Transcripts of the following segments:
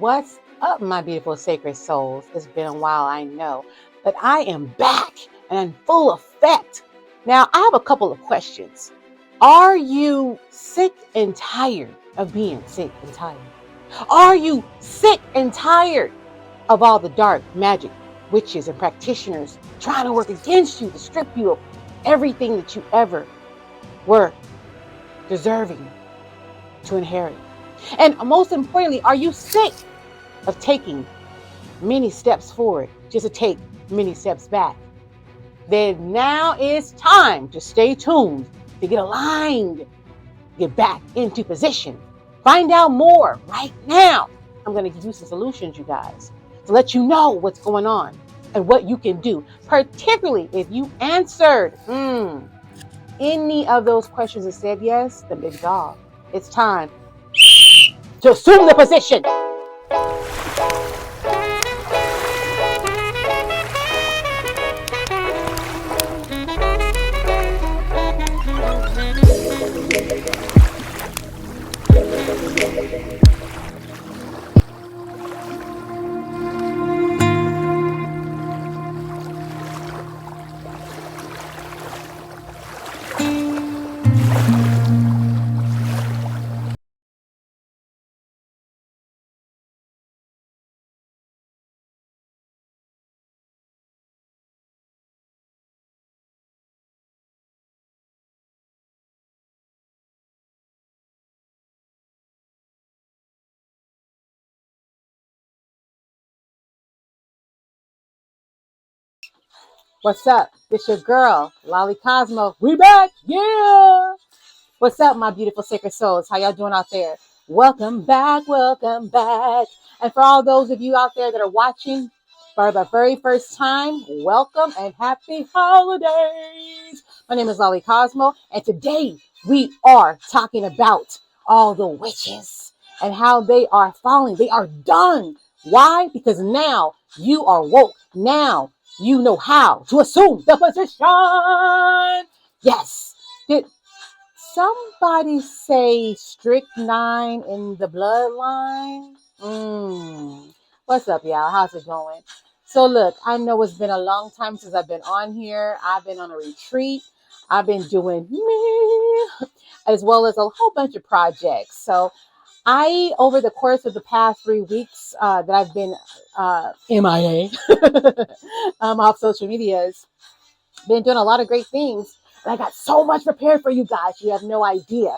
What's up, my beautiful sacred souls? It's been a while, I know, but I am back and in full effect. Now, I have a couple of questions. Are you sick and tired of being sick and tired? Are you sick and tired of all the dark magic witches and practitioners trying to work against you to strip you of everything that you ever were deserving to inherit? And most importantly, are you sick of taking many steps forward just to take many steps back? Then now is time to stay tuned, to get aligned, get back into position. Find out more right now. I'm going to give you some solutions, you guys, to let you know what's going on and what you can do, particularly if you answered any of those questions and said yes, then big dog, it's time to assume the position. What's up? It's your girl, Lolly Cosmo. We back, yeah! What's up, my beautiful sacred souls? How y'all doing out there? Welcome back, welcome back. And for all those of you out there that are watching for the very first time, welcome and happy holidays. My name is Lolly Cosmo, and today we are talking about all the witches and how they are falling. They are done. Why? Because now you are woke. Now you know how to assume the position. Yes. Did somebody say strychnine in the bloodline? What's up, y'all? How's it going? So look, I know it's been a long time since I've been on here. I've been on a retreat. I've been doing me, as well as a whole bunch of projects. So over the course of the past 3 weeks that I've been MIA off social medias, been doing a lot of great things. And I got so much prepared for you guys. You have no idea.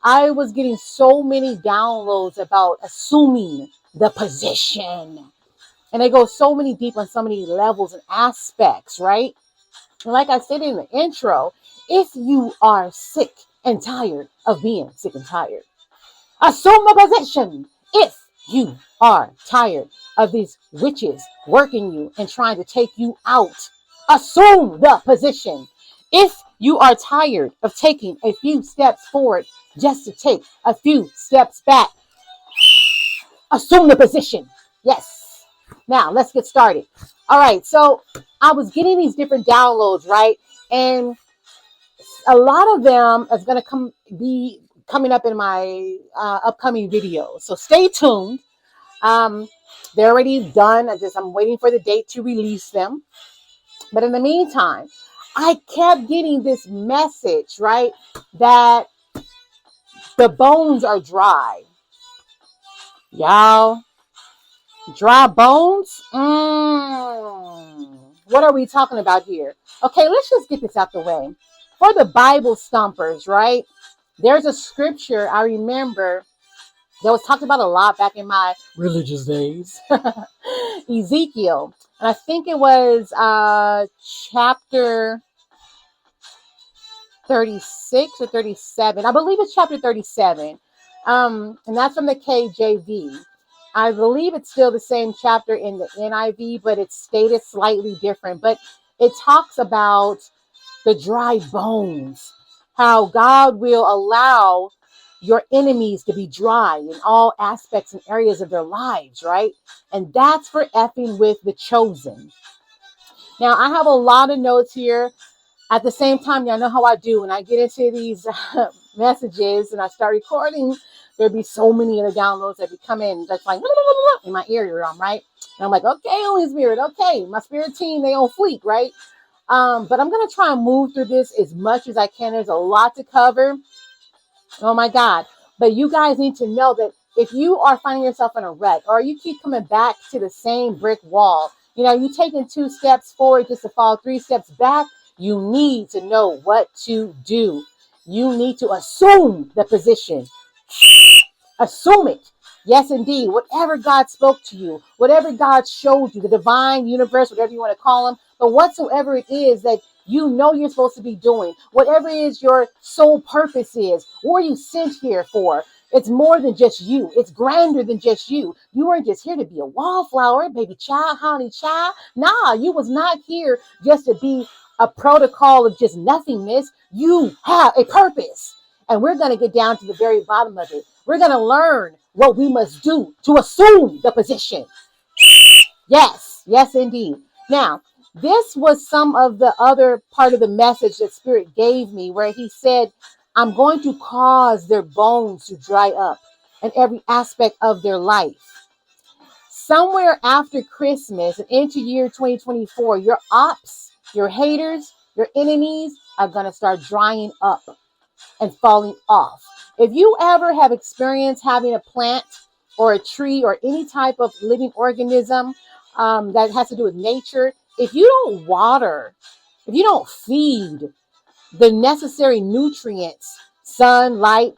I was getting so many downloads about assuming the position. And they go so many deep on so many levels and aspects, right? And like I said in the intro, if you are sick and tired of being sick and tired, assume the position. If you are tired of these witches working you and trying to take you out, assume the position. If you are tired of taking a few steps forward just to take a few steps back, assume the position. Yes. Now let's get started. All right. So I was getting these different downloads, right? And a lot of them is going to be coming up in my upcoming videos. So stay tuned. They're already done. I'm waiting for the date to release them. But in the meantime, I kept getting this message, right? That the bones are dry. Y'all, dry bones? What are we talking about here? Okay, let's just get this out the way. For the Bible stompers, right? There's a scripture I remember that was talked about a lot back in my religious days. Ezekiel. And I think it was chapter 36 or 37. I believe it's chapter 37. And that's from the KJV. I believe it's still the same chapter in the NIV, but it's stated slightly different. But it talks about the dry bones, how God will allow your enemies to be dry in all aspects and areas of their lives, right? And that's for effing with the chosen. Now, I have a lot of notes here. At the same time, y'all know how I do when I get into these messages and I start recording there'd be so many other downloads that would come in that's like in my eardrum, right? And I'm like, okay, Holy Spirit, okay, my spirit team, they on fleek, right? But I'm gonna try and move through this as much as I can. There's a lot to cover. Oh my God. But you guys need to know that if you are finding yourself in a rut or you keep coming back to the same brick wall, you know, you taking 2 steps forward just to fall 3 steps back, you need to know what to do. You need to assume the position. Assume it. Yes, indeed. Whatever God spoke to you, whatever God showed you, the divine universe, whatever you want to call them, but whatsoever it is that you know you're supposed to be doing, whatever it is your sole purpose is, what are you sent here for? It's more than just you. It's grander than just you. You weren't just here to be a wallflower, baby child, honey child. Nah, you was not here just to be a protocol of just nothingness. You have a purpose. And we're going to get down to the very bottom of it. We're going to learn what we must do to assume the position. Yes, yes, indeed. Now, this was some of the other part of the message that Spirit gave me, where he said, I'm going to cause their bones to dry up in every aspect of their life. Somewhere after Christmas and into year 2024, your ops, your haters, your enemies are going to start drying up and falling off. If you ever have experienced having a plant or a tree or any type of living organism that has to do with nature, if you don't water, if you don't feed the necessary nutrients, sunlight,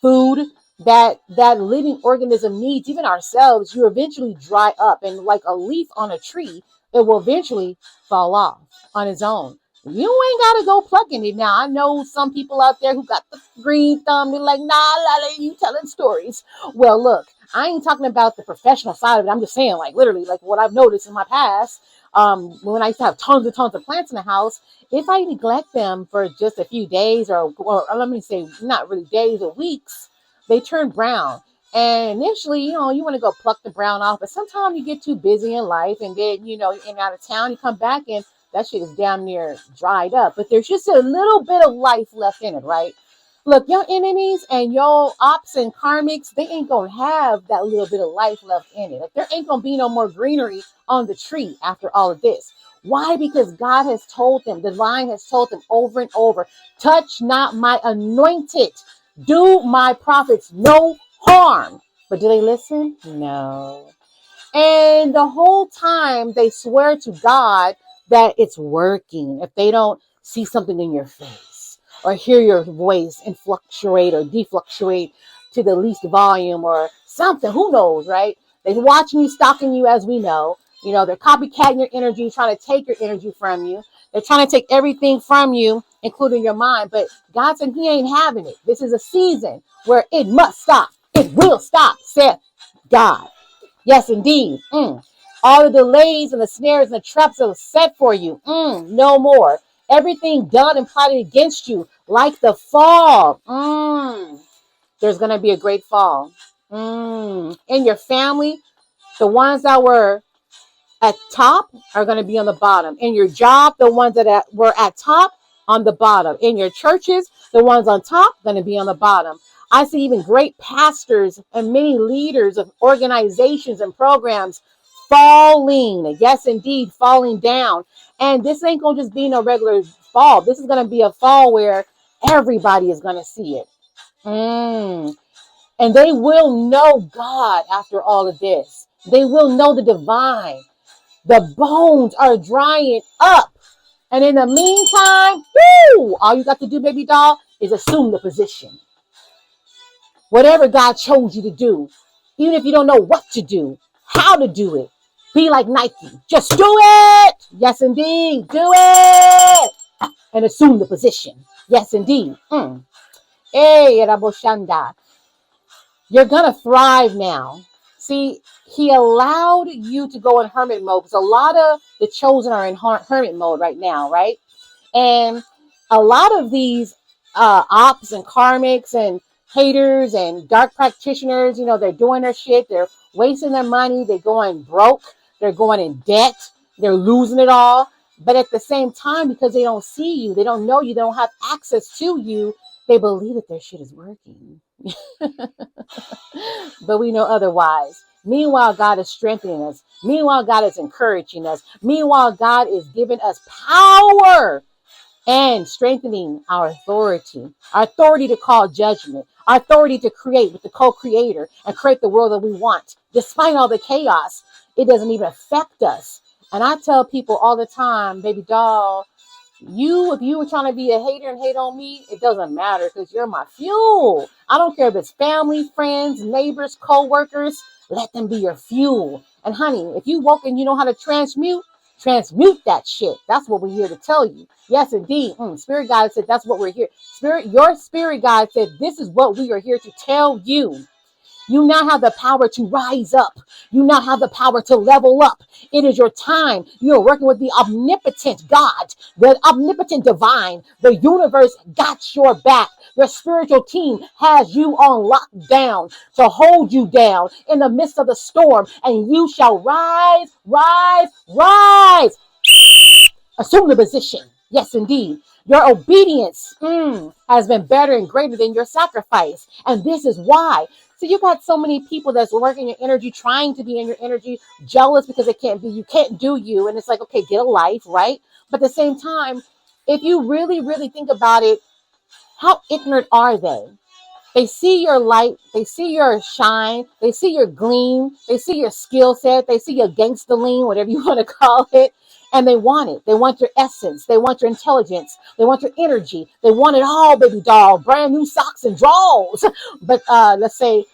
food that living organism needs, even ourselves, you eventually dry up, and like a leaf on a tree, it will eventually fall off on its own. You ain't got to go plucking it. Now, I know some people out there who got the green thumb. They're like, nah, Lala, you telling stories. Well, look, I ain't talking about the professional side of it. I'm just saying, like, literally, like what I've noticed in my past. When I used to have tons and tons of plants in the house, if I neglect them for just a few days or let me say, not really days or weeks, they turn brown. And initially, you know, you want to go pluck the brown off, but sometimes you get too busy in life, and then, you know, you're in out of town, you come back and that shit is damn near dried up. But there's just a little bit of life left in it, right? Look, your enemies and your ops and karmics, they ain't gonna have that little bit of life left in it. Like, there ain't gonna be no more greenery on the tree after all of this. Why? Because God has told them, the line has told them over and over, touch not my anointed, do my prophets no harm. But do they listen? No. And the whole time they swear to God that it's working. If they don't see something in your face or hear your voice and fluctuate or defluctuate to the least volume or something, who knows, right? They're watching you, stalking you, as we know. You know, they're copycatting your energy, trying to take your energy from you. They're trying to take everything from you, including your mind. But God said he ain't having it. This is a season where it must stop. It will stop, saith God. Yes, indeed. All the delays and the snares and the traps that were set for you. No more. Everything done and plotted against you, like the fall. There's going to be a great fall. In your family, the ones that were at top are going to be on the bottom. In your job, the ones that were at top on the bottom. In your churches, the ones on top going to be on the bottom. I see even great pastors and many leaders of organizations and programs falling. Yes, indeed, falling down. And this ain't going to just be no regular fall. This is going to be a fall where everybody is going to see it. And they will know God after all of this. They will know the divine. The bones are drying up. And in the meantime, all you got to do, baby doll, is assume the position. Whatever God chose you to do, even if you don't know what to do, how to do it, be like Nike. Just do it. Yes, indeed. Do it. And assume the position. Yes, indeed. Hey, Raboshanda. You're going to thrive now. See, he allowed you to go in hermit mode because a lot of the chosen are in hermit mode right now, right? And a lot of these ops and karmics and haters and dark practitioners, you know, they're doing their shit. They're wasting their money. They're going broke. They're going in debt. They're losing it all. But at the same time, because they don't see you, they don't know you, they don't have access to you, They believe that their shit is working. But we know otherwise. Meanwhile, God is strengthening us. Meanwhile, God is encouraging us. Meanwhile, God is giving us power and strengthening our authority to call judgment, our authority to create with the co-creator and create the world that we want. Despite all the chaos, it doesn't even affect us. And I tell people all the time, baby doll, if you were trying to be a hater and hate on me, it doesn't matter because you're my fuel. I don't care if it's family, friends, neighbors, co-workers. Let them be your fuel. And honey, if you woke and you know how to transmute that shit. That's what we're here to tell you. Yes, indeed. Spirit guide said that's what we're here. Your spirit guide said this is what we are here to tell you. You now have the power to rise up. You now have the power to level up. It is your time. You're working with the omnipotent God, the omnipotent divine. The universe got your back. Your spiritual team has you on lockdown to hold you down in the midst of the storm. And you shall rise, rise, rise. Assume the position. Yes, indeed. Your obedience has been better and greater than your sacrifice. And this is why. So you got so many people that's working your energy, trying to be in your energy, jealous because they can't be, you can't do you. And it's like, okay, get a life, right? But at the same time, if you really, really think about it, how ignorant are they? They see your light, they see your shine, they see your gleam, they see your skill set, they see your gangster lean, whatever you want to call it, and they want it. They want your essence, they want your intelligence, they want your energy, they want it all, baby doll, brand new socks and drawers. But let's say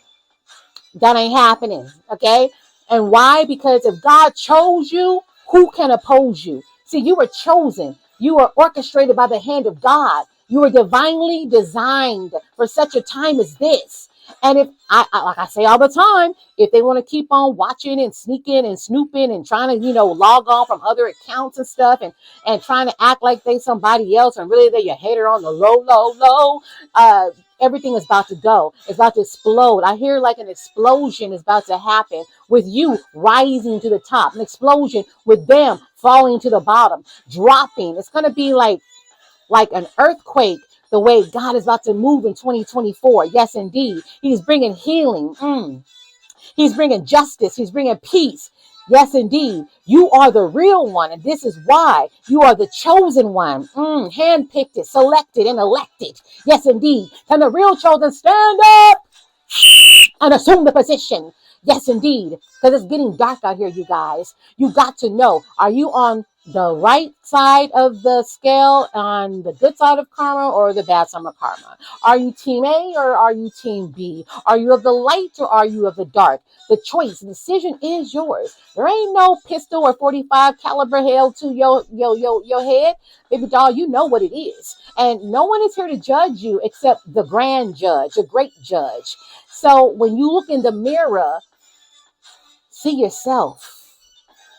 that ain't happening, okay? And why? Because if God chose you, who can oppose you? See, you were chosen. You were orchestrated by the hand of God. You were divinely designed for such a time as this. And if like I say all the time, if they want to keep on watching and sneaking and snooping and trying to, log on from other accounts and stuff and trying to act like they somebody else and really they're a hater on the low, everything is about to go. It's about to explode. I hear like an explosion is about to happen with you rising to the top, an explosion with them falling to the bottom, dropping. It's going to be like an earthquake, the way God is about to move in 2024. Yes, indeed. He's bringing healing. He's bringing justice. He's bringing peace. Yes, indeed. You are the real one. And this is why you are the chosen one. Handpicked, selected, and elected. Yes, indeed. Can the real chosen stand up and assume the position? Yes, indeed. Because it's getting dark out here, you guys. You got to know, are you on the right side of the scale, on the good side of karma or the bad side of karma? Are you team A or are you team B? Are you of the light or are you of the dark? The choice, the decision is yours. There ain't no pistol or 45 caliber held to your head. Baby doll, you know what it is. And no one is here to judge you except the grand judge, the great judge. So when you look in the mirror, see yourself.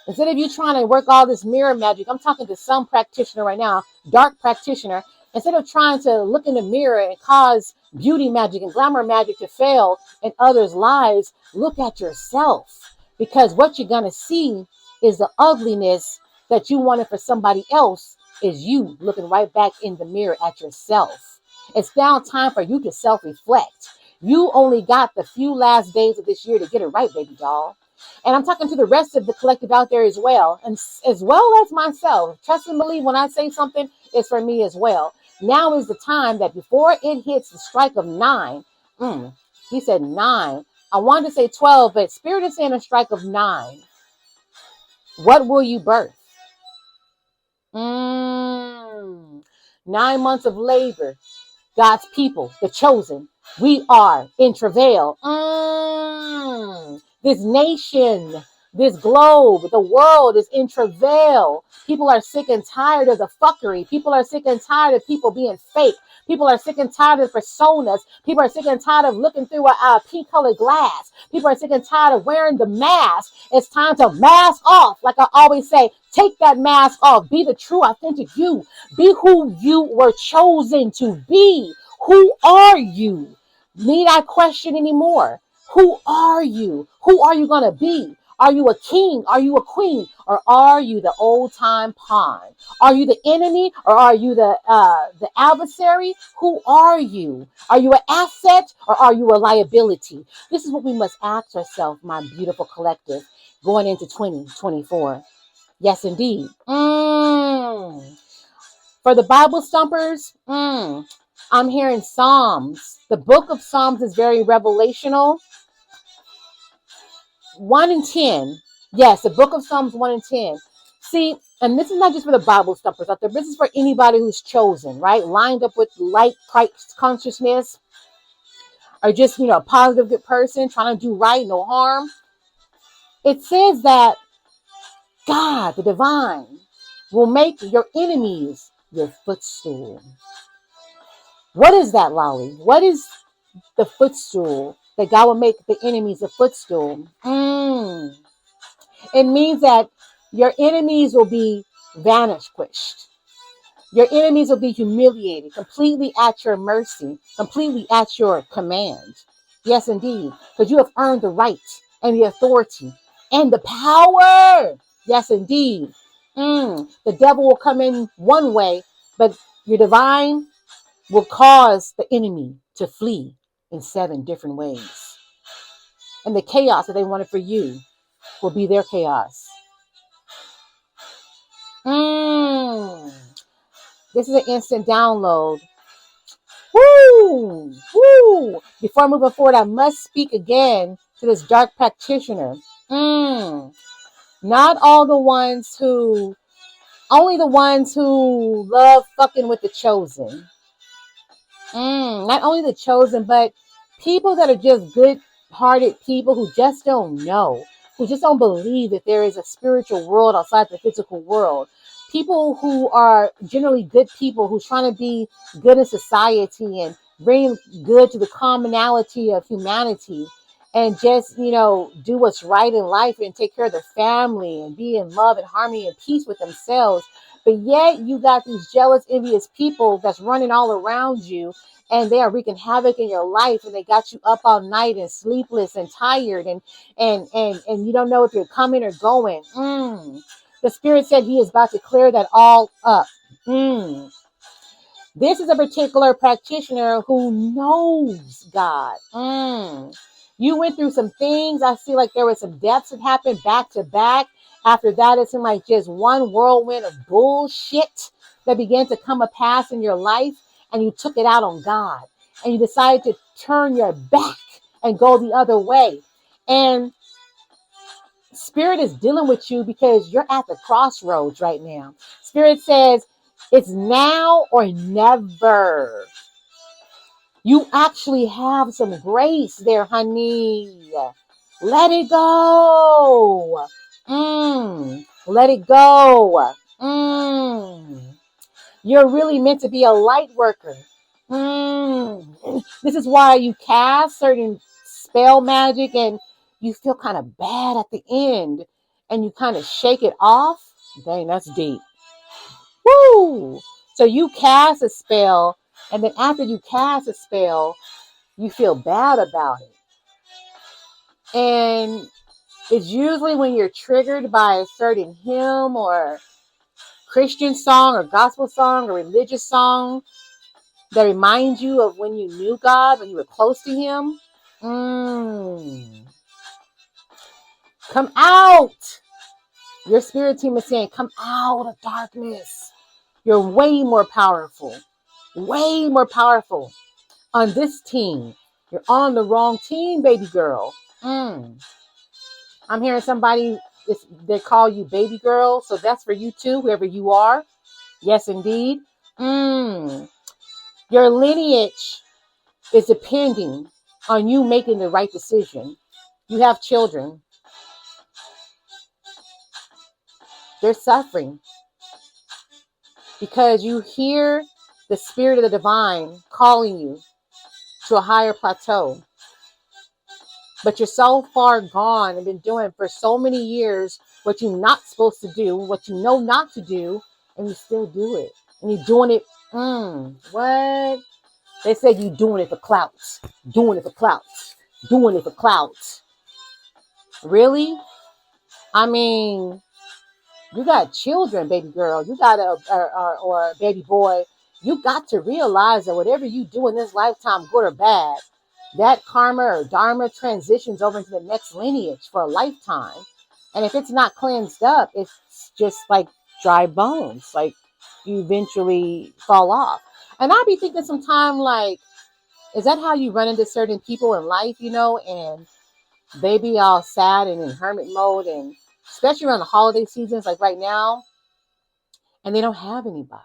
Instead of you trying to work all this mirror magic, I'm talking to some practitioner right now, dark practitioner. Instead of trying to look in the mirror and cause beauty magic and glamour magic to fail in others' lives, look at yourself. Because what you're going to see is the ugliness that you wanted for somebody else is you looking right back in the mirror at yourself. It's now time for you to self-reflect. You only got the few last days of this year to get it right, baby doll. And I'm talking to the rest of the collective out there as well, and as well as myself. Trust and believe when I say something, it's for me as well. Now is the time that before it hits the strike of 9, he said 9. I wanted to say 12, but Spirit is saying a strike of 9. What will you birth? 9 months of labor. God's people, the chosen. We are in travail. This nation, this globe, the world is in travail. People are sick and tired of the fuckery. People are sick and tired of people being fake. People are sick and tired of personas. People are sick and tired of looking through a pink colored glass. People are sick and tired of wearing the mask. It's time to mask off. Like I always say, take that mask off. Be the true, authentic you. Be who you were chosen to be. Who are you? Need I question anymore? Who are you? Who are you going to be? Are you a king? Are you a queen? Or are you the old time pawn? Are you the enemy or are you the adversary? Who are you? Are you an asset or are you a liability? This is what we must ask ourselves, my beautiful collective, going into 2024. Yes, indeed. For the Bible stumpers, I'm hearing Psalms. The book of Psalms is very revelational. 1 and 10. Yes, the book of Psalms 1 and 10. See, and this is not just for the Bible stumpers out there. This is for anybody who's chosen, right? Lined up with light Christ consciousness, or just, a positive, good person trying to do right, no harm. It says that God, the divine, will make your enemies your footstool. What is that, Lolly? What is the footstool that God will make the enemies a footstool? It means that your enemies will be vanquished. Your enemies will be humiliated, completely at your mercy, completely at your command. Yes, indeed, because you have earned the right and the authority and the power. Yes, indeed. The devil will come in one way, but your divine will cause the enemy to flee in 7 different ways. And the chaos that they wanted for you will be their chaos. This is an instant download. Woo! Woo! Before moving forward, I must speak again to this dark practitioner. Not all the ones who, only the ones who love fucking with the chosen. Not only the chosen, but people that are just good-hearted people who just don't know, who just don't believe that there is a spiritual world outside the physical world. People who are generally good people who's trying to be good in society and bring good to the commonality of humanity and just, do what's right in life and take care of their family and be in love and harmony and peace with themselves. But yet you got these jealous, envious people that's running all around you and they are wreaking havoc in your life and they got you up all night and sleepless and tired and you don't know if you're coming or going. The Spirit said He is about to clear that all up. This is a particular practitioner who knows God. You went through some things. I see like there were some deaths that happened back to back. After that, it seemed like just one whirlwind of bullshit that began to come a pass in your life, and you took it out on God, and you decided to turn your back and go the other way. And Spirit is dealing with you because you're at the crossroads right now. Spirit says it's now or never. You actually have some grace there, honey. Let it go. Let it go. You're really meant to be a light worker. This is why you cast certain spell magic and you feel kind of bad at the end and you kind of shake it off. Dang, that's deep. Woo! So you cast a spell, and then after you cast a spell, you feel bad about it. And it's usually when you're triggered by a certain hymn or Christian song or gospel song or religious song that reminds you of when you knew God, when you were close to Him. Come out. Your spirit team is saying, come out of darkness. You're way more powerful. Way more powerful. On this team. You're on the wrong team, baby girl. I'm hearing somebody, they call you baby girl. So that's for you too, whoever you are. Yes, indeed. Your lineage is depending on you making the right decision. You have children. They're suffering because you hear the Spirit of the divine calling you to a higher plateau. But you're so far gone and been doing for so many years what you're not supposed to do, what you know not to do, and you still do it. And you're doing it. What? They said you doing it for clout. Doing it for clout. Doing it for clout. Really? I mean, you got children, baby girl. You got or a baby boy. You got to realize that whatever you do in this lifetime, good or bad, that karma or dharma transitions over into the next lineage for a lifetime. And if it's not cleansed up, it's just like dry bones. Like you eventually fall off. And I'll be thinking sometime like, is that how you run into certain people in life, and they be all sad and in hermit mode, and especially around the holiday seasons, like right now, and they don't have anybody.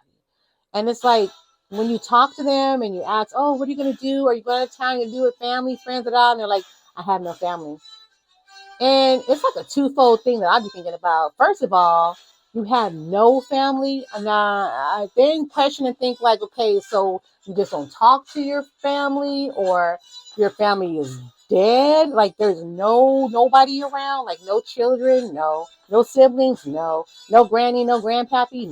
And it's like when you talk to them and you ask, oh, what are you going to do? Are you going to town? You do with family, friends, and all? And they're like, I have no family. And it's like a twofold thing that I'd be thinking about. First of all, you have no family. And I then question and think like, okay, so you just don't talk to your family, or your family is dead? Like there's nobody around, like no children, no siblings, no granny, no grandpappy,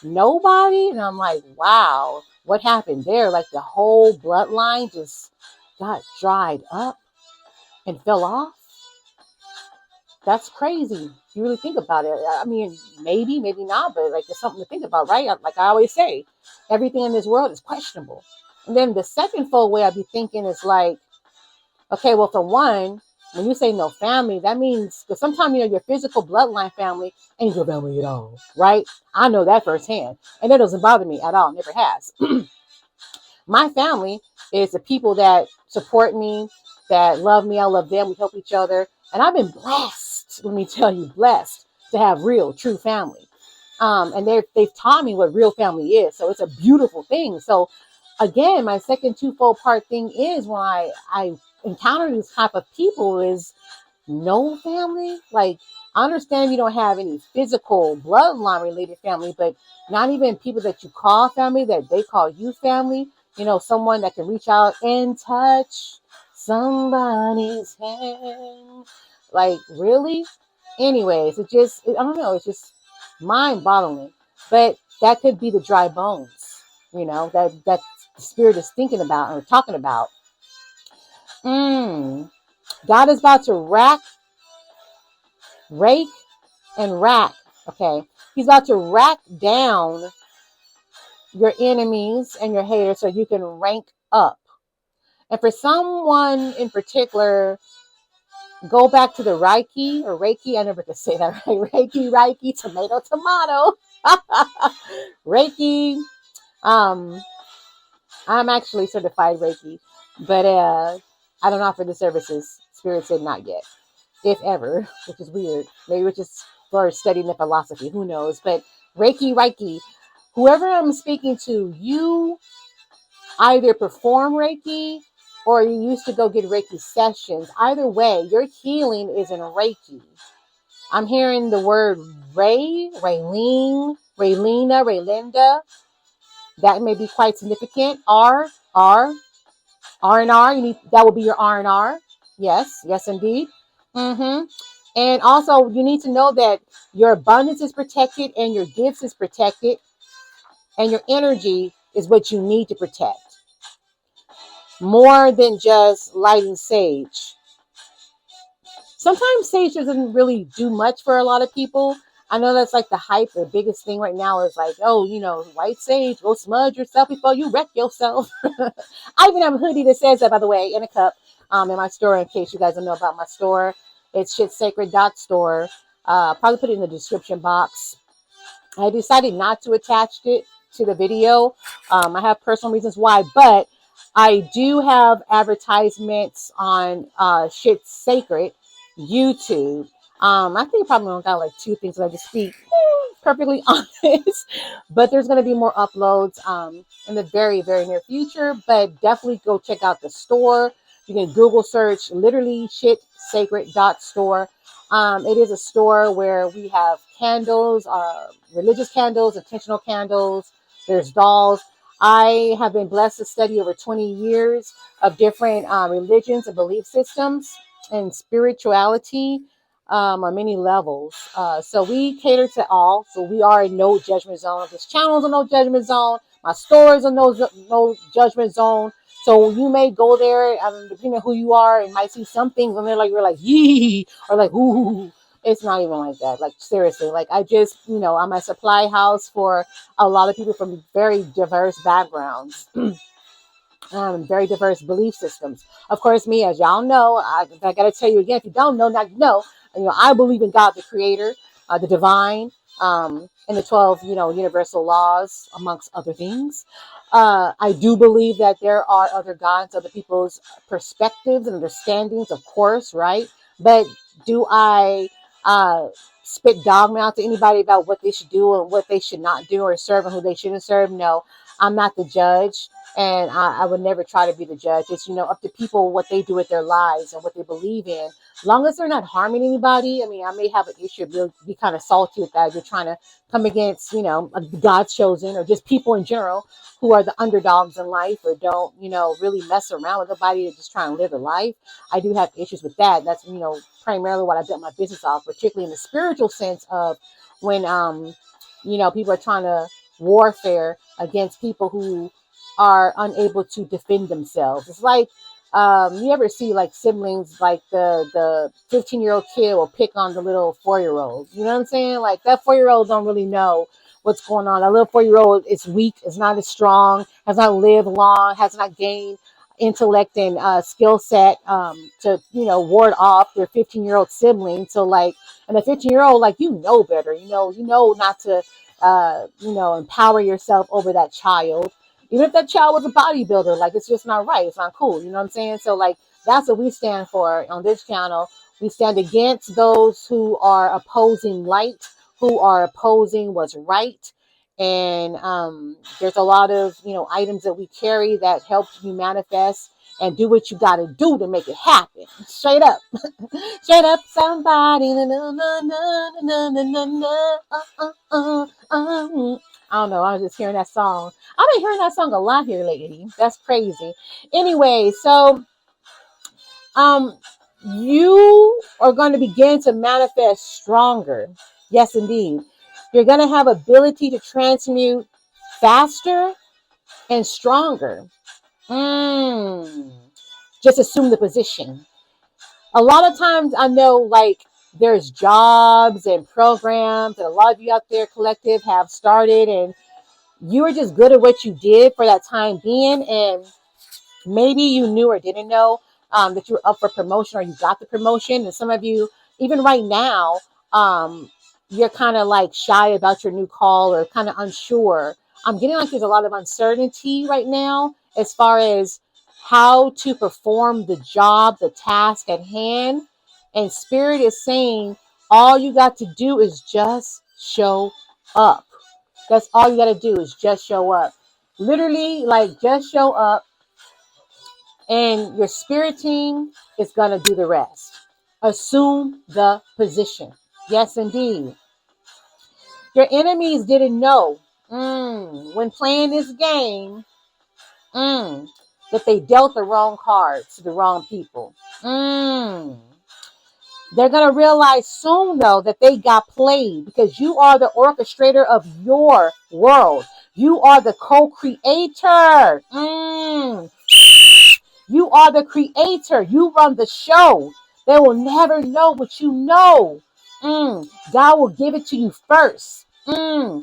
nobody. And I'm like, wow, what happened there? Like the whole bloodline just got dried up and fell off. That's crazy. You really think about it. I mean, maybe not, but like it's something to think about, right? Like I always say, everything in this world is questionable. And then the second fold way I'd be thinking is like, okay, well, for one, when you say no family, that means because sometimes your physical bloodline family ain't your family at all, right? I know that firsthand, and that doesn't bother me at all. Never has. My family is the people that support me, that love me. I love them. We help each other. And I've been blessed, let me tell you, blessed to have real, true family. And they've taught me what real family is. So it's a beautiful thing. So again, my second twofold part thing is when I encounter these type of people is no family. Like I understand you don't have any physical bloodline related family, but not even people that you call family, that they call you family. Someone that can reach out and touch somebody's hand. Like really? Anyways, I don't know, it's just mind boggling. But that could be the dry bones, that the spirit is thinking about or talking about. God is about to rake and rack. Okay. He's about to rack down your enemies and your haters so you can rank up. And for someone in particular, go back to the Reiki or Reiki. I never could say that right. Reiki, tomato. Reiki. I'm actually certified Reiki, but I don't offer the services. Spirit said not yet, if ever, which is weird. Maybe we're just for studying the philosophy. Who knows? But Reiki, whoever I'm speaking to, you either perform Reiki or you used to go get Reiki sessions. Either way, your healing is in Reiki. I'm hearing the word Raylene, Raylinda. That may be quite significant. R and R. That will be your R&R. Yes, indeed. And also, you need to know that your abundance is protected, and your gifts is protected, and your energy is what you need to protect. More than just lighting sage. Sometimes sage doesn't really do much for a lot of people. I know that's like the hype. The biggest thing right now is like, oh, white sage, go smudge yourself before you wreck yourself. I even have a hoodie that says that, by the way, in a cup in my store, in case you guys don't know about my store. It's shitsacred.store. Probably put it in the description box. I decided not to attach it to the video. I have personal reasons why, but I do have advertisements on Shit Sacred YouTube. I think I probably only got like 2 things that I just be perfectly honest, but there's going to be more uploads in the very, very near future. But definitely go check out the store. You can Google search literally shitsacred.store. It is a store where we have candles, religious candles, intentional candles. There's dolls. I have been blessed to study over 20 years of different religions and belief systems and spirituality on many levels. So we cater to all. So we are in no judgment zone. This channel is a no judgment zone. My store is a no judgment zone. So you may go there, depending on who you are, and might see some things, and you're like, yee, or like, ooh. It's not even like that. Like seriously, like I just, I'm a supply house for a lot of people from very diverse backgrounds, very diverse belief systems. Of course, me, as y'all know, I got to tell you again, if you don't know, now you know. I believe in God, the Creator, the Divine, and the 12, universal laws, amongst other things. I do believe that there are other gods, other people's perspectives and understandings, of course, right? But do I spit dogma out to anybody about what they should do and what they should not do, or serve and who they shouldn't serve? No, I'm not the judge. And I would never try to be the judge. It's, up to people what they do with their lives and what they believe in. As long as they're not harming anybody. I mean, I may have an issue, be kind of salty with that. If you're trying to come against, God's chosen, or just people in general who are the underdogs in life, or don't, really mess around with nobody. They're just trying to live a life. I do have issues with that. That's, primarily what I built my business off, particularly in the spiritual sense of when, people are trying to warfare against people who are unable to defend themselves. It's like, you ever see like siblings, like the 15-year-old kid will pick on the little 4-year-old. You know what I'm saying? Like that 4-year-old don't really know what's going on. That little 4-year-old is weak, is not as strong, has not lived long, has not gained intellect and skill set to ward off their 15-year-old sibling. So like, and the 15-year-old, like, better, not to empower yourself over that child. Even if that child was a bodybuilder, like, it's just not right. It's not cool. You know what I'm saying? So like, that's what we stand for on this channel. We stand against those who are opposing light, who are opposing what's right. And there's a lot of, items that we carry that help you manifest and do what you got to do to make it happen. Straight up. Straight up, somebody. Na, na, na, na, na, na, na, I don't know. I was just hearing that song. I've been hearing that song a lot here lately. That's crazy. Anyway, so you are going to begin to manifest stronger. Yes, indeed. You're going to have ability to transmute faster and stronger. Just assume the position. A lot of times I know, like, there's jobs and programs that a lot of you out there collective have started, and you were just good at what you did for that time being, and maybe you knew or didn't know that you were up for promotion, or you got the promotion. And some of you, even right now, you're kind of like shy about your new call, or kind of unsure. I'm getting like there's a lot of uncertainty right now as far as how to perform the job, the task at hand. And Spirit is saying all you got to do is just show up. That's all you got to do is just show up. Literally, like, just show up, and your spirit team is going to do the rest. Assume the position. Yes, indeed. Your enemies didn't know when playing this game that they dealt the wrong cards to the wrong people. They're going to realize soon, though, that they got played, because you are the orchestrator of your world. You are the co-creator. You are the creator. You run the show. They will never know what you know. God will give it to you first. They'll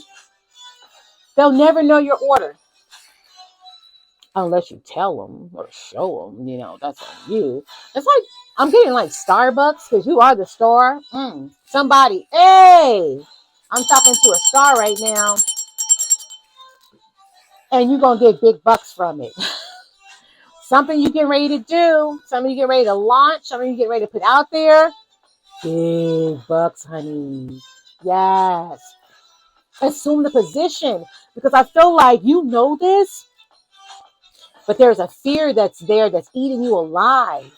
never know your order unless you tell them or show them. That's on you. It's like, I'm getting like Starbucks, because you are the star. Somebody, hey, I'm talking to a star right now, and you're going to get big bucks from it. Something you get ready to do, something you get ready to launch, something you get ready to put out there. Big bucks, honey. Yes. Assume the position, because I feel like you know this, but there's a fear that's there that's eating you alive.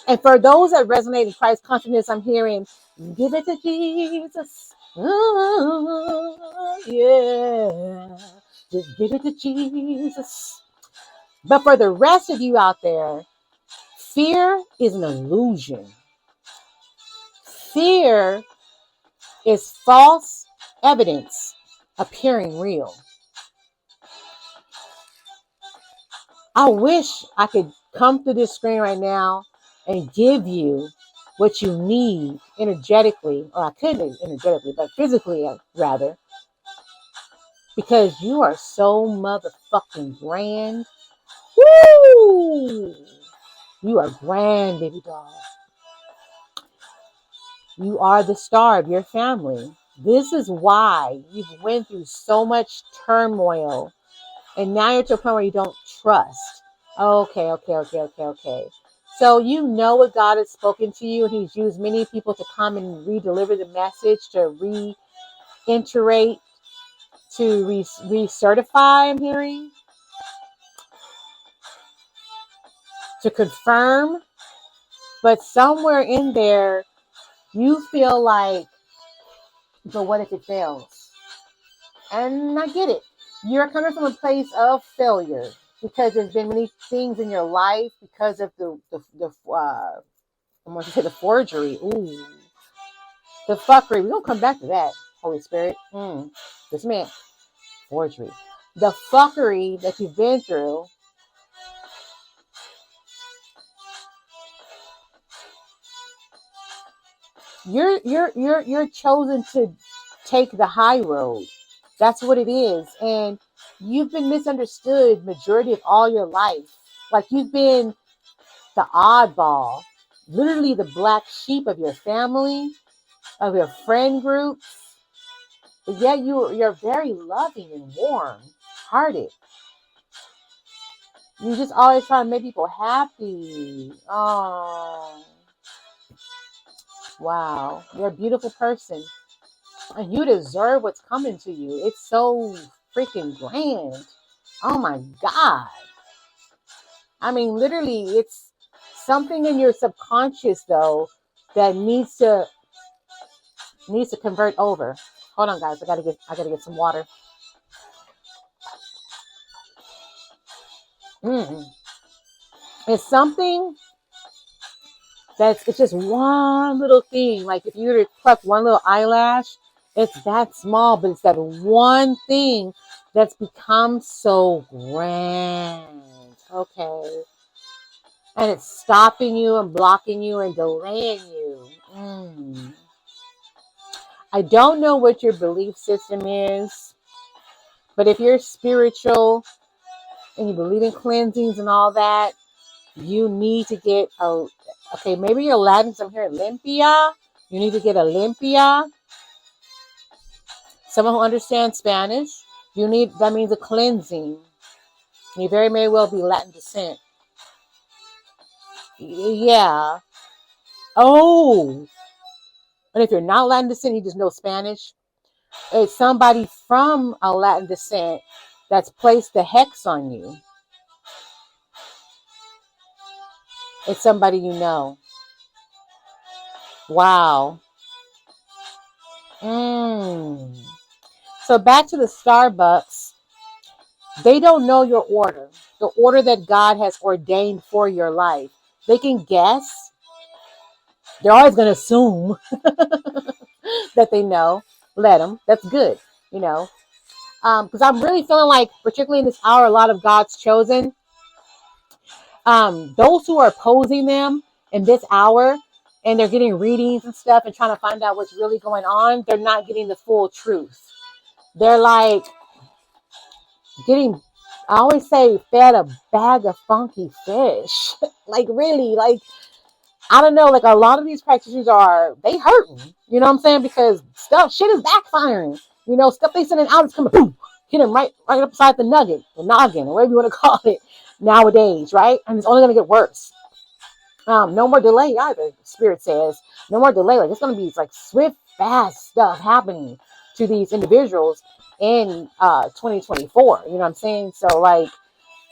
And for those that resonate in Christ consciousness, I'm hearing, give it to Jesus. Yeah. Just give it to Jesus. But for the rest of you out there, fear is an illusion. Fear is false evidence appearing real. I wish I could come through this screen right now and give you what you need energetically, or I couldn't energetically, but physically rather, because you are so motherfucking grand. Woo! You are grand, baby doll. You are the star of your family. This is why you've went through so much turmoil, and now you're to a point where you don't trust. Okay. So you know what God has spoken to you, and He's used many people to come and re-deliver the message, to reiterate, to recertify, I'm hearing, to confirm. But somewhere in there, you feel like, but what if it fails? And I get it. You're coming from a place of failure because there's been many things in your life because of I'm going to say the forgery. Ooh, the fuckery. We're going to come back to that, Holy Spirit. This man, forgery. The fuckery that you've been through. You're chosen to take the high road. That's what it is. And you've been misunderstood majority of all your life. Like, you've been the oddball, literally the black sheep of your family, of your friend groups. But yet you're very loving and warm hearted. You just always try to make people happy. Oh, wow. You're a beautiful person. And you deserve what's coming to you. It's so freaking grand. Oh my God. I mean, literally, it's something in your subconscious, though, that needs to convert over. Hold on, guys. I gotta get some water. It's something it's just one little thing. Like, if you were to pluck one little eyelash, it's that small, but it's that one thing that's become so grand. Okay. And it's stopping you and blocking you and delaying you. I don't know what your belief system is, but if you're spiritual and you believe in cleansings and all that, you need to get maybe you're Latin, so I'm here, limpia. You need to get a limpia. Someone who understands Spanish. That means a cleansing. You very may well be Latin descent. Yeah. Oh. And if you're not Latin descent, you just know Spanish. It's somebody from a Latin descent that's placed the hex on you. It's somebody you know. Wow. So back to the Starbucks. They don't know your order, the order that God has ordained for your life. They can guess. They're always going to assume that they know. Let them. That's good, because I'm really feeling like, particularly in this hour, a lot of God's chosen, those who are opposing them in this hour, and they're getting readings and stuff and trying to find out what's really going on, they're not getting the full truth. They're like getting, I always say, fed a bag of funky fish. Like, really, like, I don't know, like, a lot of these practitioners they hurting, you know what I'm saying? Because shit is backfiring. Stuff they sending out is coming, boom, hit them right upside the noggin, or whatever you want to call it nowadays, right? And it's only going to get worse. No more delay either, Spirit says. No more delay. Like, it's going to be like swift, fast stuff happening to these individuals in 2024. You know what I'm saying? So, like,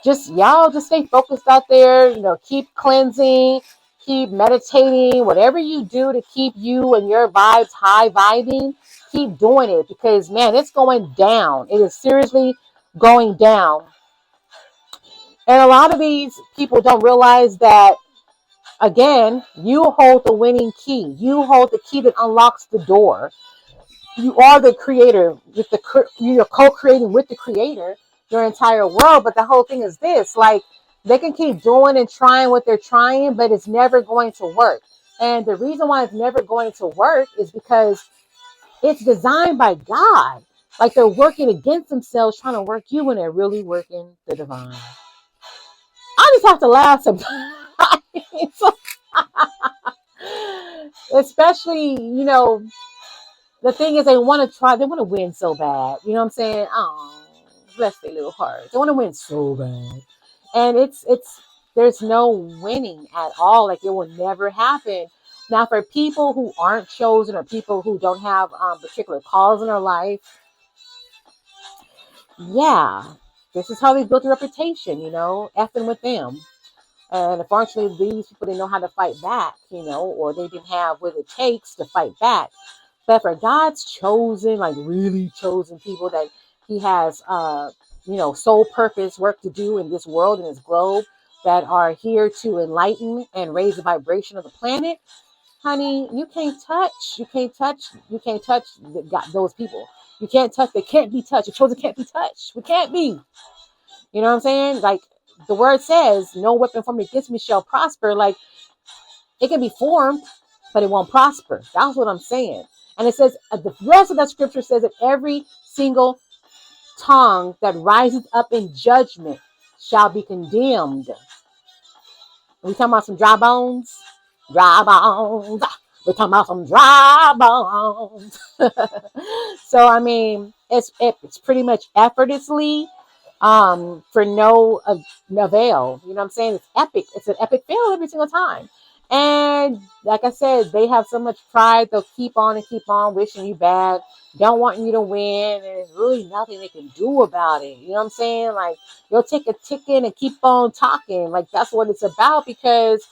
y'all just stay focused out there. Keep cleansing, keep meditating, whatever you do to keep you and your vibes high vibing. Keep doing it, because, man, it's going down. It is seriously going down. And a lot of these people don't realize that, again, you hold the winning key. You hold the key that unlocks the door. You are the creator. You're co-creating with the creator your entire world. But the whole thing is this, like, They can keep doing and trying what they're trying, but it's never going to work. And the reason why it's never going to work is because it's designed by God. Like they're working against themselves, trying to work you when they're really working the divine. I just have to laugh sometimes. Especially, the thing is they want to try, they want to win so bad. You know what I'm saying? Oh, bless their little hearts. They want to win so bad. And there's no winning at all. Like it will never happen. Now, for people who aren't chosen or people who don't have particular calls in their life, yeah, this is how they built a reputation, effing with them. And unfortunately, these people didn't know how to fight back, or they didn't have what it takes to fight back. But for God's chosen, like really chosen people that He has, sole purpose work to do in this world, in this globe, that are here to enlighten and raise the vibration of the planet, honey, you can't touch those people. You can't touch, they can't be touched. The chosen can't be touched. We can't be. You know what I'm saying? Like the word says, no weapon formed against me shall prosper. Like it can be formed, but it won't prosper. That's what I'm saying. And it says, the rest of that scripture says that every single tongue that rises up in judgment shall be condemned. We talking about some dry bones? Dry bones. We're talking about some dry bones. So, I mean, it's pretty much effortlessly for no avail. You know what I'm saying? It's epic. It's an epic fail every single time. And like I said, they have so much pride. They'll keep on wishing you bad, don't want you to win. And there's really nothing they can do about it. You know what I'm saying? Like you'll take a ticket and keep on talking. Like that's what it's about, because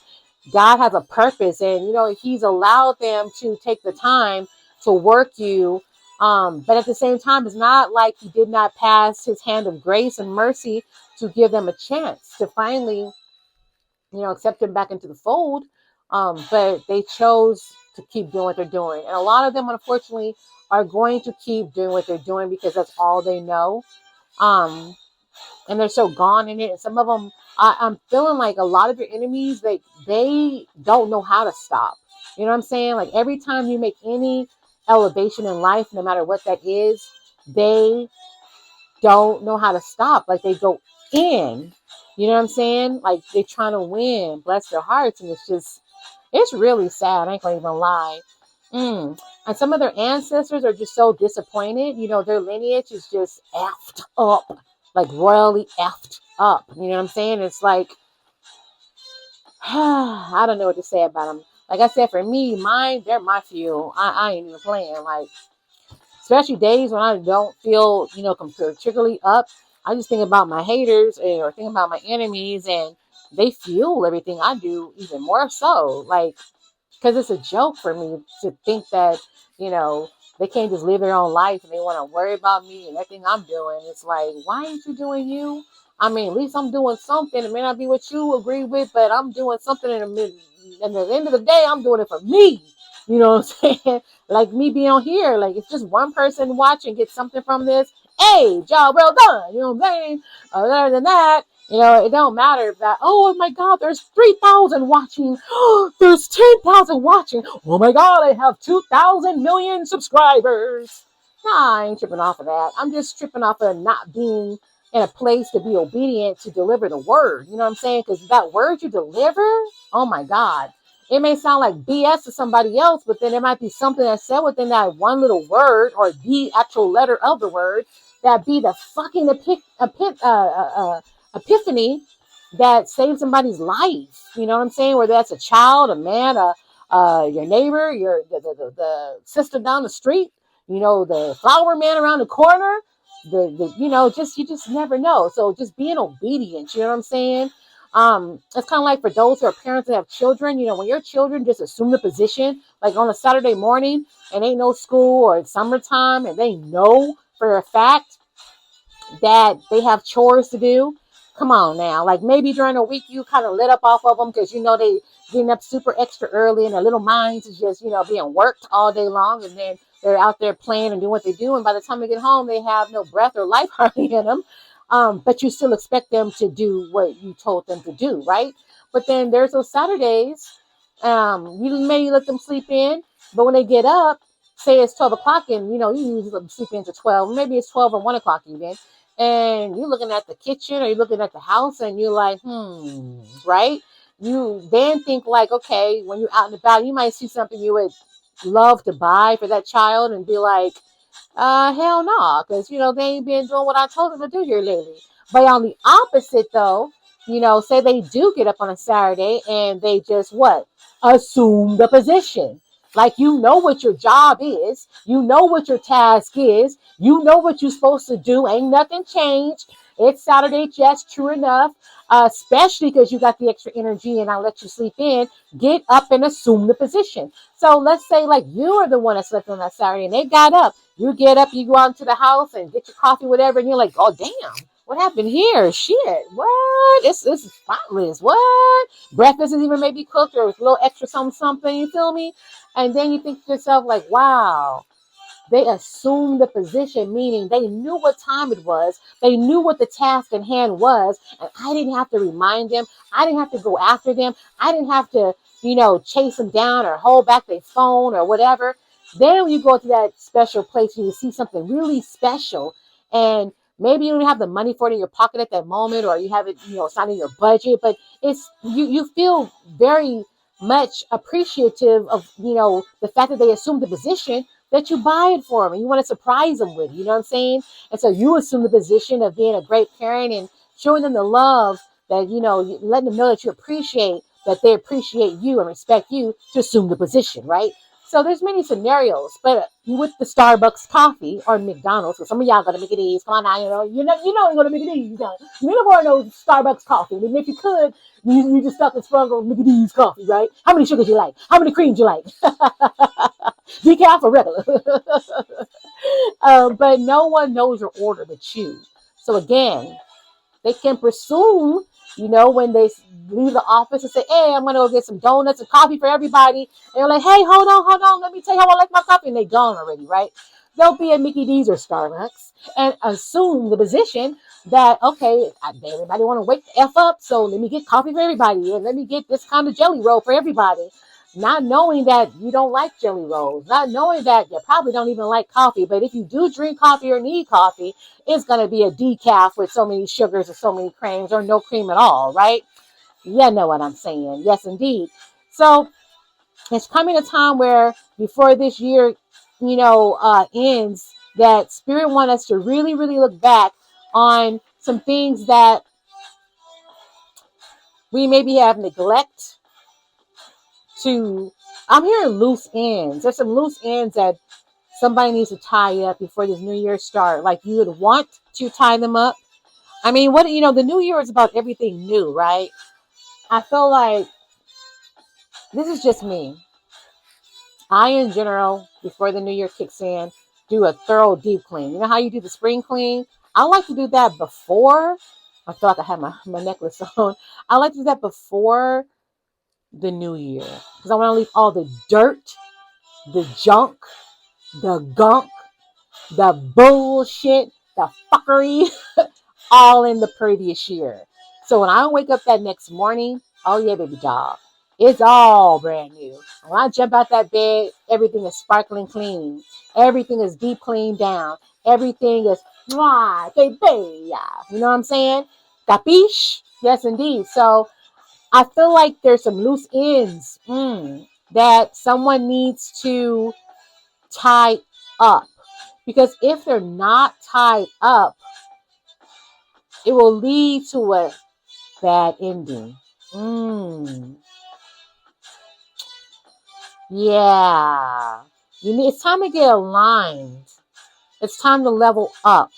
God has a purpose, and He's allowed them to take the time to work you. But at the same time, it's not like He did not pass His hand of grace and mercy to give them a chance to finally, accept them back into the fold. But they chose to keep doing what they're doing. And a lot of them, unfortunately, are going to keep doing what they're doing because that's all they know. And they're so gone in it. And some of them, I'm feeling like a lot of your enemies, they don't know how to stop. You know what I'm saying? Like every time you make any elevation in life, no matter what that is, they don't know how to stop. Like they go in. You know what I'm saying? Like they're trying to win. Bless their hearts. And it's really sad. I ain't gonna even lie. And some of their ancestors are just so disappointed. Their lineage is just effed up. Like royally effed up. You know what I'm saying? It's like, I don't know what to say about them. Like I said, for me, they're my fuel. I ain't even playing. Like, especially days when I don't feel, particularly up. I just think about my haters or think about my enemies, and they fuel everything I do even more so. Like, because it's a joke for me to think that, they can't just live their own life and they want to worry about me and everything I'm doing. It's like, why ain't you doing you? I mean, at least I'm doing something. It may not be what you agree with, but I'm doing something at the end of the day, I'm doing it for me. You know what I'm saying? Like me being on here, like if just one person watching gets something from this, hey, job well done. You know what I'm saying? Other than that, it don't matter that, oh my God, there's 3,000 watching. There's 10,000 watching. Oh my God, I have 2,000 million subscribers. Nah, I ain't tripping off of that. I'm just tripping off of not being in a place to be obedient to deliver the word. You know what I'm saying? Because that word you deliver, oh my God. It may sound like BS to somebody else, but then there might be something that's said within that one little word or the actual letter of the word that be the fucking epiphany that saves somebody's life. You know what I'm saying? Whether that's a child, a man, your neighbor, the sister down the street, the flower man around the corner, you just never know. So just being obedient, you know what I'm saying? It's kind of like for those who are parents that have children, when your children just assume the position, like on a Saturday morning and ain't no school or it's summertime and they know for a fact that they have chores to do. Come on now. Like maybe during the week you kind of lit up off of them because they getting up super extra early and their little minds is just, being worked all day long, and then they're out there playing and doing what they do. And by the time they get home, they have no breath or life hardly in them. But you still expect them to do what you told them to do, right? But then there's those Saturdays, you may let them sleep in, but when they get up, say it's 12 o'clock, and you usually let them sleep in to 12, maybe it's 12 or 1 o'clock even, and you're looking at the kitchen or you're looking at the house, and you're like, right? You then think like, okay, when you're out and about, you might see something you would love to buy for that child and be like, hell no, because they ain't been doing what I told them to do here lately. But on the opposite, though, say they do get up on a Saturday and they just what? Assume the position. Like what your job is, what your task is, what you're supposed to do. Ain't nothing changed. It's Saturday, just true enough. Especially because you got the extra energy and I let you sleep in. Get up and assume the position. So let's say like you are the one that slept on that Saturday and they got up. You get up, you go out into the house and get your coffee, whatever, and you're like, oh damn, what happened here? Shit, what? It's spotless. What? Breakfast is even maybe cooked or with a little extra something, you feel me? And then you think to yourself like, wow, they assumed the position, meaning they knew what time it was. They knew what the task in hand was. And I didn't have to remind them. I didn't have to go after them. I didn't have to, chase them down or hold back their phone or whatever. Then when you go to that special place, you see something really special. And maybe you don't have the money for it in your pocket at that moment, or you have it, it's not in your budget, but it's you feel very much appreciative of, the fact that they assumed the position that you buy it for them and you want to surprise them with, you know what I'm saying? And so you assume the position of being a great parent and showing them the love that, letting them know that you appreciate, that they appreciate you and respect you to assume the position, right? So there's many scenarios, but with the Starbucks coffee or McDonald's, because some of y'all go to Mickey D's, come on now, you go to Mickey D's, you don't want no Starbucks coffee. And if you could, you just stuck and sprung on Mickey D's coffee, right? How many sugars you like? How many creams you like? Decaf or regular? But no one knows your order but you. So again, they can presume, when they leave the office and say, hey, I'm going to go get some donuts and coffee for everybody. And you're like, hey, hold on. Let me tell you how I like my coffee. And they're gone already, right? They'll be at Mickey D's or Starbucks and assume the position that, okay, everybody want to wake the F up. So let me get coffee for everybody. And let me get this kind of jelly roll for everybody. Not knowing that you don't like jelly rolls, not knowing that you probably don't even like coffee. But if you do drink coffee or need coffee, it's going to be a decaf with so many sugars or so many creams or no cream at all, right? You know what I'm saying. Yes, indeed. So it's coming a time where before this year, ends, that Spirit wants us to really, really look back on some things that we maybe have neglect to. I'm hearing loose ends. There's some loose ends that somebody needs to tie up before this new year start. Like you would want to tie them up. I mean, the new year is about everything new, right? I feel like this is just me. I, in general, before the new year kicks in, do a thorough deep clean. You know how you do the spring clean? I like to do that before. I feel like I have my necklace on. I like to do that before the new year because I want to leave all the dirt, the junk, the gunk, the bullshit, the fuckery, all in the previous year. So when I wake up that next morning, oh yeah, baby doll, it's all brand new. When I jump out that bed, everything is sparkling clean. Everything is deep cleaned down. Everything is baby. You know what I'm saying? Capiche? Yes, indeed. So I feel like there's some loose ends that someone needs to tie up. Because if they're not tied up, it will lead to a bad ending. Yeah. It's time to get aligned. It's time to level up.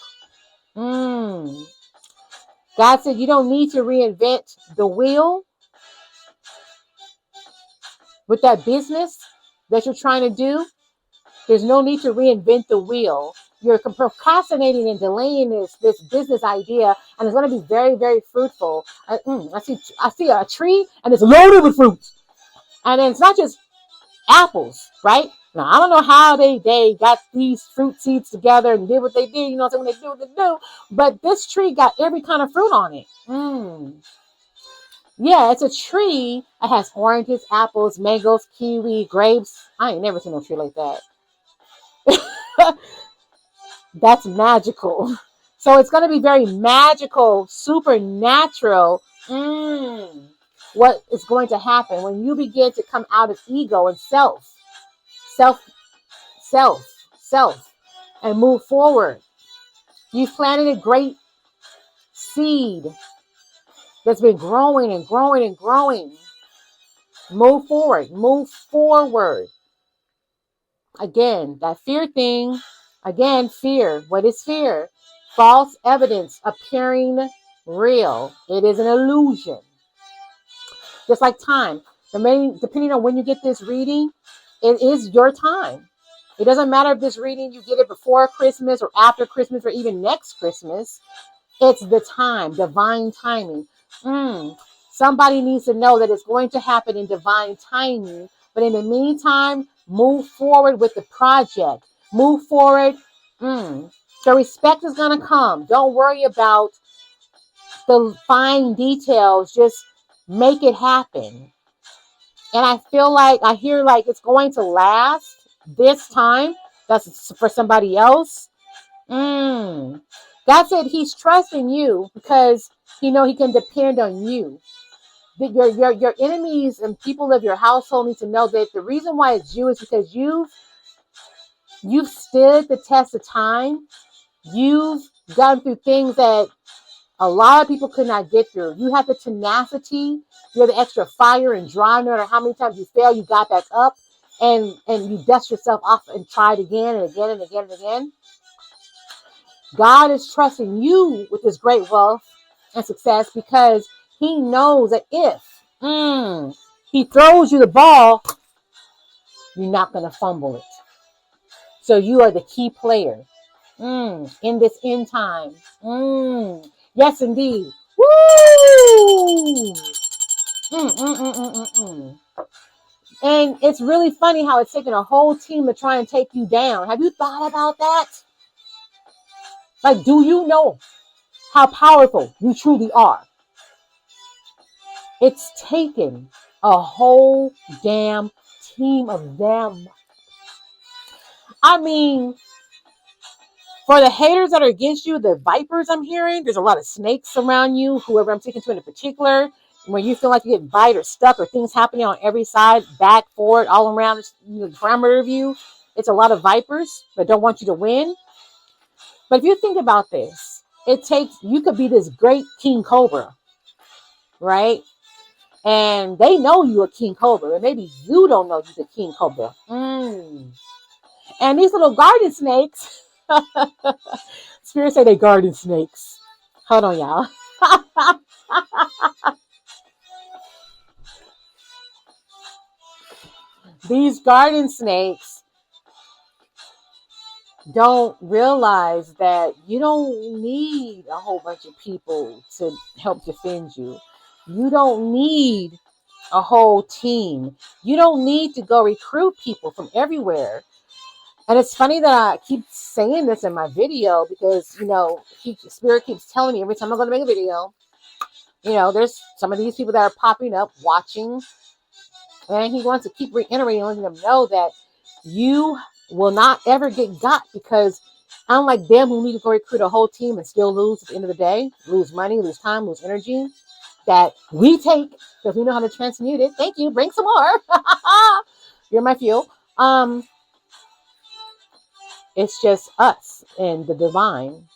God said you don't need to reinvent the wheel with that business that you're trying to do. There's no need to reinvent the wheel. You're procrastinating and delaying this business idea, and it's going to be very, very fruitful. I see a tree, and it's loaded with fruits. And then it's not just apples, right? Now, I don't know how they got these fruit seeds together and did what they did, when they do what they do. But this tree got every kind of fruit on it. Yeah, it's a tree. It has oranges, apples, mangoes, kiwi, grapes. I ain't never seen a tree like that. That's magical. So it's going to be very magical, supernatural. What is going to happen when you begin to come out of ego and self, self, and move forward? You've planted a great seed that's been growing and growing and growing. Move forward. Move forward. Again, that fear thing. Again, fear. What is fear? False evidence appearing real. It is an illusion. Just like time. Depending on when you get this reading, it is your time. It doesn't matter if this reading you get it before Christmas or after Christmas or even next Christmas. It's the time, divine timing. Somebody needs to know that it's going to happen in divine timing. But in the meantime, move forward with the project. Move forward. The respect is going to come. Don't worry about the fine details. Just make it happen. And I hear like it's going to last this time. That's for somebody else. God said he's trusting you because he know he can depend on you. Your enemies and people of your household need to know that the reason why it's you is because you've stood the test of time. You've gone through things that a lot of people could not get through. You have the tenacity. You have the extra fire and drive. No matter how many times you fail, you got back up and you dust yourself off and tried again and again and again and again. God is trusting you with this great wealth and success because he knows that if he throws you the ball, you're not going to fumble it. So you are the key player in this end time. Yes, indeed. Woo! And it's really funny how it's taken a whole team to try and take you down. Have you thought about that? Like, do you know how powerful you truly are? It's taken a whole damn team of them. I mean, for the haters that are against you, the vipers I'm hearing, there's a lot of snakes around you, whoever I'm speaking to in particular, when you feel like you get bite or stuck or things happening on every side, back, forward, all around the perimeter of you. It's a lot of vipers that don't want you to win. But if you think about this, you could be this great king cobra, right? And they know you're a king cobra, and maybe you don't know you're the king cobra. And these little garden snakes, spirits say they garden snakes. Hold on, y'all. These garden snakes don't realize that you don't need a whole bunch of people to help defend you. You don't need a whole team. You don't need to go recruit people from everywhere. And it's funny that I keep saying this in my video because, Spirit keeps telling me every time I'm going to make a video, there's some of these people that are popping up, watching, and he wants to keep reiterating, letting them know that you will not ever get got because unlike them who need to go recruit a whole team and still lose at the end of the day, lose money, lose time, lose energy, that we take because we know how to transmute it. Thank you. Bring some more. You're my fuel. It's just us and the divine.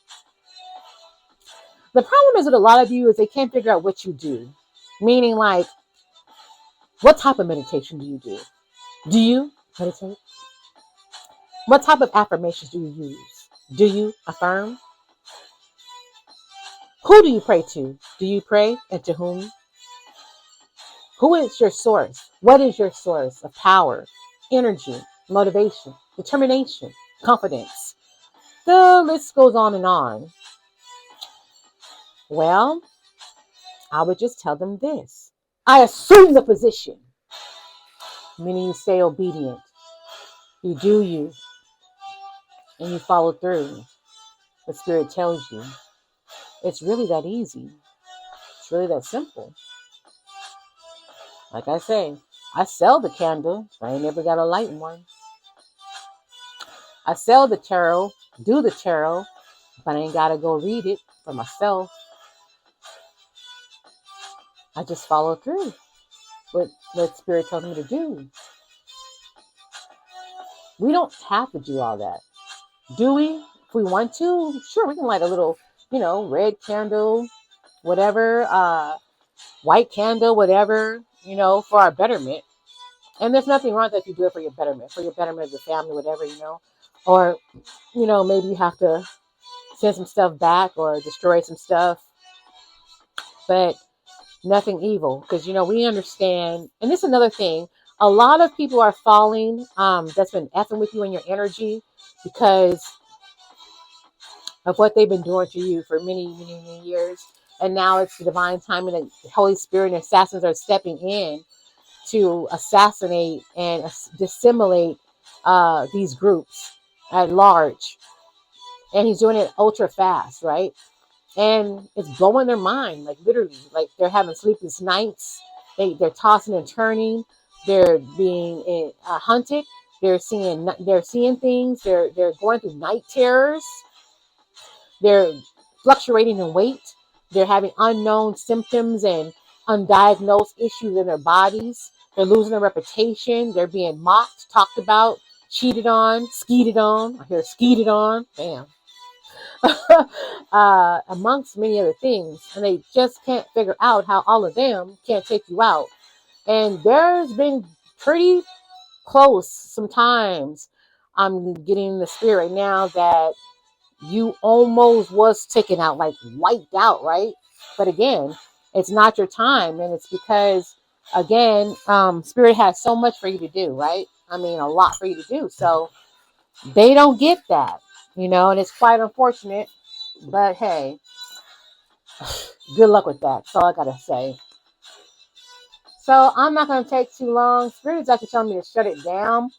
The problem is with a lot of you is they can't figure out what you do. Meaning like, what type of meditation do you do? Do you meditate? What type of affirmations do you use? Do you affirm? Who do you pray to? Do you pray and to whom? Who is your source? What is your source of power, energy, motivation, determination, confidence? The list goes on and on. Well, I would just tell them this. I assume the position, meaning you stay obedient. You do you, and you follow through. The Spirit tells you. It's really that easy. It's really that simple. Like I say, I sell the candle, but I ain't never got a light one. I sell the tarot, do the tarot, but I ain't got to go read it for myself. I just follow through with what Spirit tells me to do. We don't have to do all that. Do we? If we want to, sure, we can light a little, red candle, whatever, white candle, whatever, for our betterment. And there's nothing wrong that you do it for your betterment of your family, whatever, Or, maybe you have to send some stuff back or destroy some stuff. But nothing evil. Because, we understand. And this is another thing. A lot of people are falling that's been effing with you in your energy because of what they've been doing to you for many, many, many years. And now it's the divine timing that the Holy Spirit and assassins are stepping in to assassinate and dissimulate these groups at large. And he's doing it ultra fast, right? And it's blowing their mind, like literally, like they're having sleepless nights. They're tossing and turning. They're being hunted. They're seeing things. They're going through night terrors. They're fluctuating in weight. They're having unknown symptoms and undiagnosed issues in their bodies. They're losing their reputation. They're being mocked, talked about, cheated on, skeeted on. I hear skeeted on. Damn. Amongst many other things. And they just can't figure out how all of them can't take you out. And there's been pretty close sometimes. I'm getting the spirit right now that you almost was taken out, like wiped out, right? But again, it's not your time. And it's because, again, Spirit has so much for you to do, right? I mean, a lot for you to do. So they don't get that, and it's quite unfortunate. But hey, good luck with that. That's all I got to say. So I'm not going to take too long. Spirit is actually telling me to shut it down.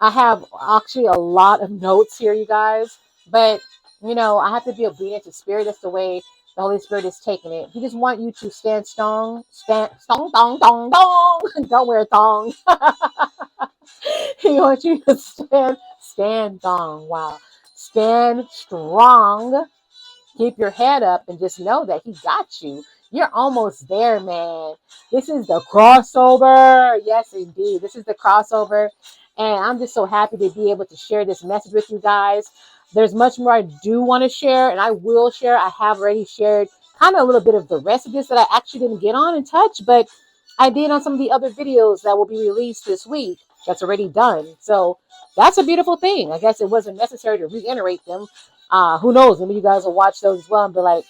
I have actually a lot of notes here, you guys. But, I have to be obedient to Spirit. That's the way the Holy Spirit is taking it. He just want you to stand strong. Stand, dong, dong, dong, dong. Don't wear a thong. He wants you to stand dong. Wow. Stand strong. Keep your head up and just know that he got you. You're almost there, man. This is the crossover. Yes, indeed. This is the crossover. And I'm just so happy to be able to share this message with you guys. There's much more I do want to share, and I will share. I have already shared kind of a little bit of the rest of this that I actually didn't get on and touch, but I did on some of the other videos that will be released this week. That's already done. So that's a beautiful thing. I guess it wasn't necessary to reiterate them. Who knows? Maybe you guys will watch those as well and be like,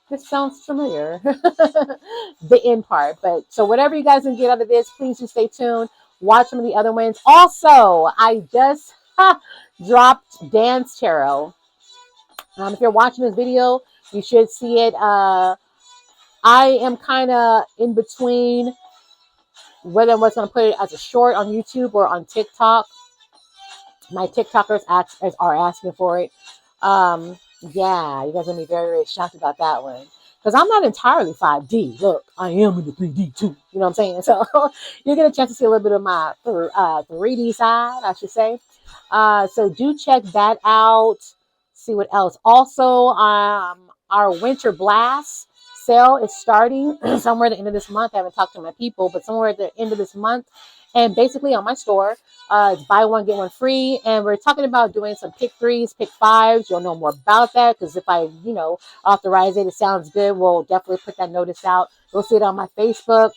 this sounds familiar. The end part. But so whatever you guys can get out of this, please do stay tuned. Watch some of the other ones. Also, I just dropped Dance Tarot. If you're watching this video, you should see it. I am kind of in between whether I was going to put it as a short on YouTube or on TikTok. My TikTokers are asking for it. Yeah, you guys are going to be very, very shocked about that one. Because I'm not entirely 5D. Look, I am in the 3D too. You know what I'm saying? So you get a chance to see a little bit of my 3D side, I should say. So do check that out. See what else. Also, our Winter Blast sale is starting somewhere at the end of this month. I haven't talked to my people, but somewhere at the end of this month. And basically on my store, it's buy one, get one free. And we're talking about doing some pick 3s, pick 5s. You'll know more about that because if I, authorize it, it sounds good. We'll definitely put that notice out. You'll see it on my Facebook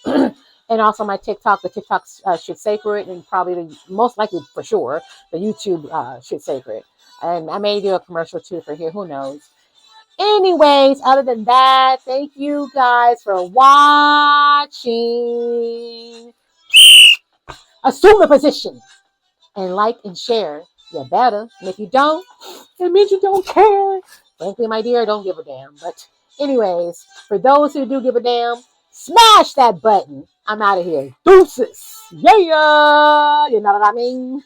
and also my TikTok. The TikTok should sacred and probably most likely for sure, the YouTube should sacred. And I may do a commercial too for here. Who knows? Anyways, other than that, thank you guys for watching. Assume a position and like and share. You better. And if you don't, it means you don't care. Frankly, my dear, I don't give a damn. But anyways, for those who do give a damn, smash that button. I'm out of here. Deuces. Yeah. You know what I mean?